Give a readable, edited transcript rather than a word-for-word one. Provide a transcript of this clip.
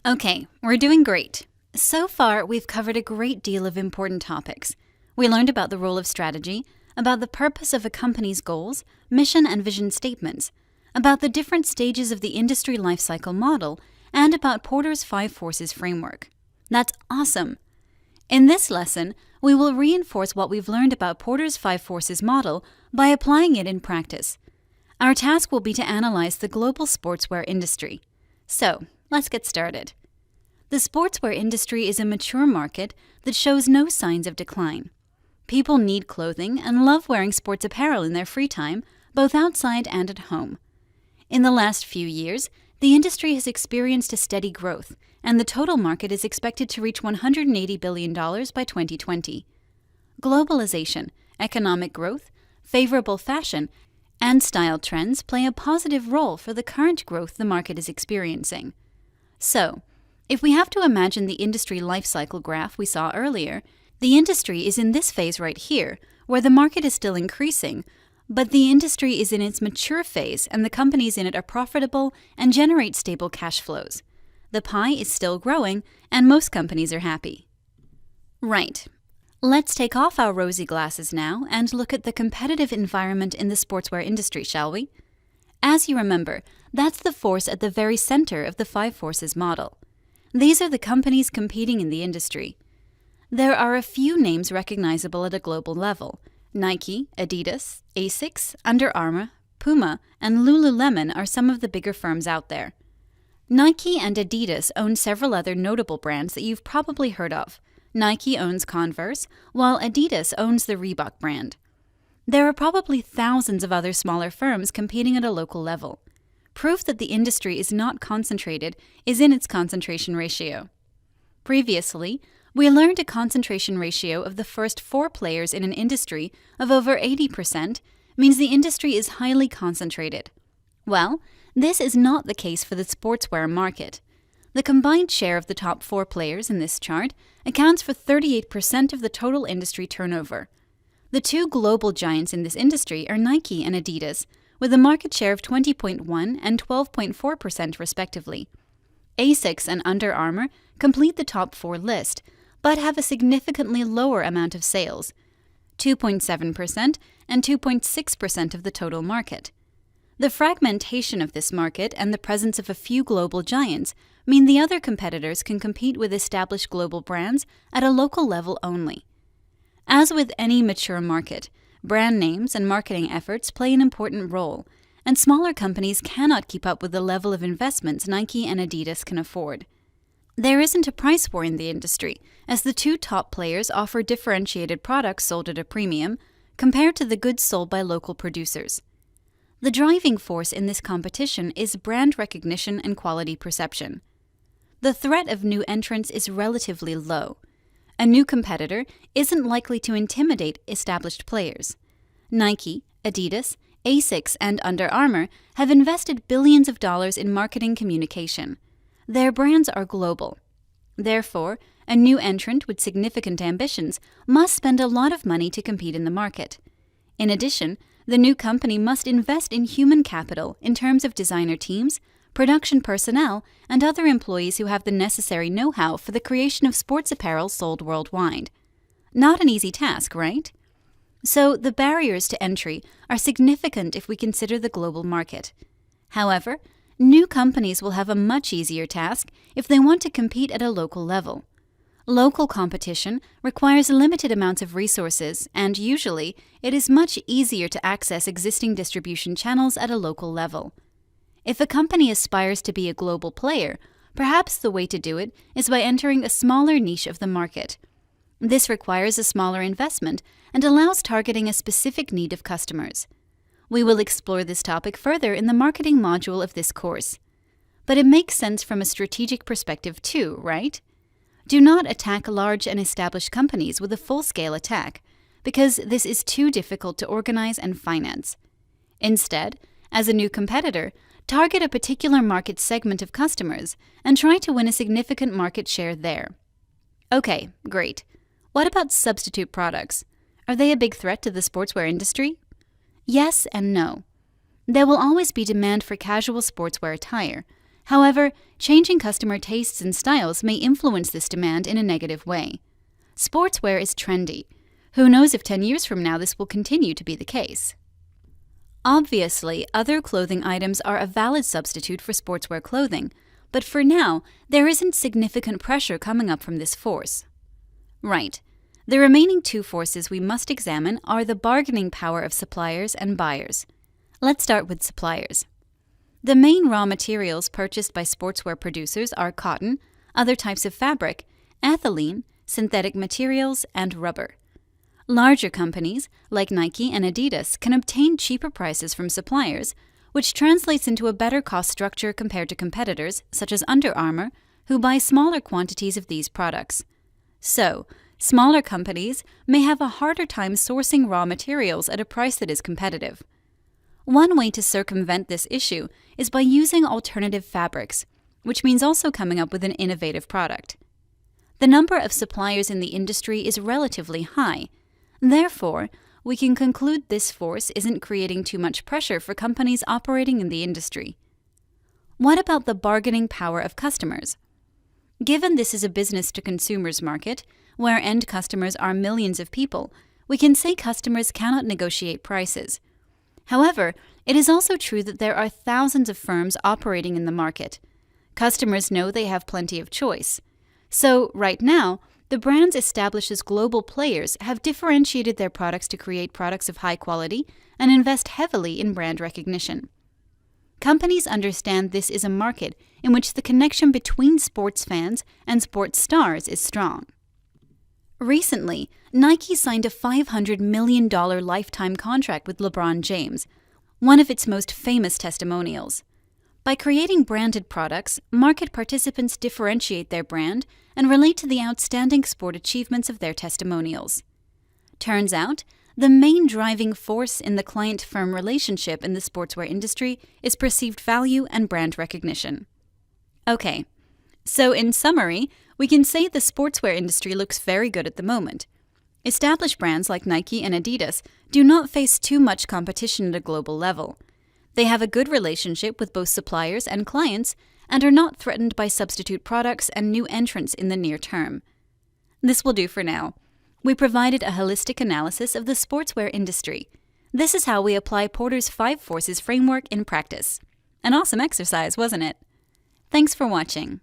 Okay, we're doing great. So far, we've covered a great deal of important topics. We learned about the role of strategy, about the purpose of a company's goals, mission and vision statements, about the different stages of the industry lifecycle model, and about Porter's 5 Forces framework. That's awesome! In this lesson, we will reinforce what we've learned about Porter's 5 Forces model by applying it in practice. Our task will be to analyze the global sportswear industry. So, let's get started. The sportswear industry is a mature market that shows no signs of decline. People need clothing and love wearing sports apparel in their free time, both outside and at home. In the last few years, the industry has experienced a steady growth, and the total market is expected to reach $180 billion by 2020. Globalization, economic growth, favorable fashion, and style trends play a positive role for the current growth the market is experiencing. So, if we have to imagine the industry life cycle graph we saw earlier, the industry is in this phase right here, where the market is still increasing, but the industry is in its mature phase and the companies in it are profitable and generate stable cash flows. The pie is still growing, and most companies are happy. Right. Let's take off our rosy glasses now and look at the competitive environment in the sportswear industry, shall we? As you remember, that's the force at the very center of the 5 Forces model. These are the companies competing in the industry. There are a few names recognizable at a global level. Nike, Adidas, Asics, Under Armour, Puma, and Lululemon are some of the bigger firms out there. Nike and Adidas own several other notable brands that you've probably heard of. Nike owns Converse, while Adidas owns the Reebok brand. There are probably thousands of other smaller firms competing at a local level. Proof that the industry is not concentrated is in its concentration ratio. Previously, we learned a concentration ratio of the first 4 players in an industry of over 80% means the industry is highly concentrated. Well, this is not the case for the sportswear market. The combined share of the top 4 players in this chart accounts for 38% of the total industry turnover. The 2 global giants in this industry are Nike and Adidas, with a market share of 20.1% and 12.4% respectively. Asics and Under Armour complete the top 4 list, but have a significantly lower amount of sales, 2.7% and 2.6% of the total market. The fragmentation of this market and the presence of a few global giants mean the other competitors can compete with established global brands at a local level only. As with any mature market, brand names and marketing efforts play an important role, and smaller companies cannot keep up with the level of investments Nike and Adidas can afford. There isn't a price war in the industry, as the 2 top players offer differentiated products sold at a premium compared to the goods sold by local producers. The driving force in this competition is brand recognition and quality perception. The threat of new entrants is relatively low. A new competitor isn't likely to intimidate established players. Nike, Adidas, Asics, and Under Armour have invested billions of dollars in marketing communication. Their brands are global. Therefore, a new entrant with significant ambitions must spend a lot of money to compete in the market. In addition, the new company must invest in human capital in terms of designer teams, production personnel, and other employees who have the necessary know-how for the creation of sports apparel sold worldwide. Not an easy task, right? So, the barriers to entry are significant if we consider the global market. However, new companies will have a much easier task if they want to compete at a local level. Local competition requires limited amounts of resources, and usually, it is much easier to access existing distribution channels at a local level. If a company aspires to be a global player, perhaps the way to do it is by entering a smaller niche of the market. This requires a smaller investment and allows targeting a specific need of customers. We will explore this topic further in the marketing module of this course. But it makes sense from a strategic perspective too, right? Do not attack large and established companies with a full-scale attack, because this is too difficult to organize and finance. Instead, as a new competitor, target a particular market segment of customers and try to win a significant market share there. Okay, great. What about substitute products? Are they a big threat to the sportswear industry? Yes and no. There will always be demand for casual sportswear attire. However, changing customer tastes and styles may influence this demand in a negative way. Sportswear is trendy. Who knows if 10 years from now this will continue to be the case? Obviously, other clothing items are a valid substitute for sportswear clothing, but for now, there isn't significant pressure coming up from this force. Right. The remaining two forces we must examine are the bargaining power of suppliers and buyers. Let's start with suppliers. The main raw materials purchased by sportswear producers are cotton, other types of fabric, ethylene, synthetic materials, and rubber. Larger companies, like Nike and Adidas, can obtain cheaper prices from suppliers, which translates into a better cost structure compared to competitors, such as Under Armour, who buy smaller quantities of these products. So, smaller companies may have a harder time sourcing raw materials at a price that is competitive. One way to circumvent this issue is by using alternative fabrics, which means also coming up with an innovative product. The number of suppliers in the industry is relatively high. Therefore, we can conclude this force isn't creating too much pressure for companies operating in the industry. What about the bargaining power of customers? Given this is a business-to-consumers market, where end customers are millions of people, we can say customers cannot negotiate prices. However, it is also true that there are thousands of firms operating in the market. Customers know they have plenty of choice. So, right now, the brands established as global players have differentiated their products to create products of high quality and invest heavily in brand recognition. Companies understand this is a market in which the connection between sports fans and sports stars is strong. Recently, Nike signed a $500 million lifetime contract with LeBron James, one of its most famous testimonials. By creating branded products, market participants differentiate their brand and relate to the outstanding sport achievements of their testimonials. Turns out, the main driving force in the client-firm relationship in the sportswear industry is perceived value and brand recognition. Okay, so in summary, we can say the sportswear industry looks very good at the moment. Established brands like Nike and Adidas do not face too much competition at a global level. They have a good relationship with both suppliers and clients and are not threatened by substitute products and new entrants in the near term. This will do for now. We provided a holistic analysis of the sportswear industry. This is how we apply Porter's 5 Forces framework in practice. An awesome exercise, wasn't it? Thanks for watching.